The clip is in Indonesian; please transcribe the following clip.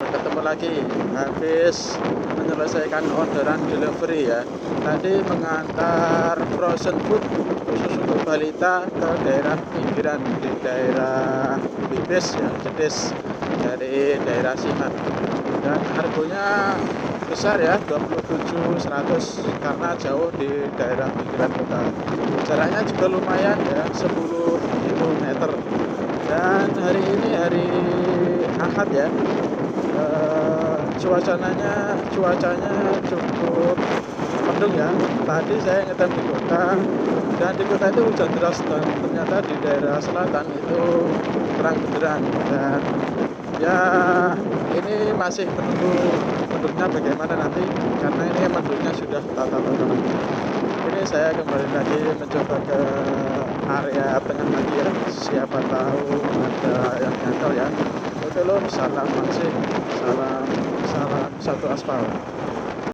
ketemu lagi habis menyelesaikan orderan delivery ya. Tadi mengantar frozen food khusus untuk balita ke daerah pinggiran di daerah Bibis ya, Jedis dari daerah Simat. Dan harganya besar ya, 27.100 karena jauh di daerah pinggiran kota. Jaraknya juga lumayan ya, 10 km. Dan hari ini hari Ahad ya. Cuacanya cukup mendung ya. Tadi saya ngetem di kota dan di kota itu hujan deras, dan ternyata di daerah selatan itu terang benderang. Dan ya ini masih menunggu mendungnya bagaimana nanti, karena ini mendungnya sudah tata-tata. Ini saya kembali lagi mencoba ke area tengah lagi ya, siapa tahu ada yang nyangkal ya. Oke lho, salam masih, salam satu aspal.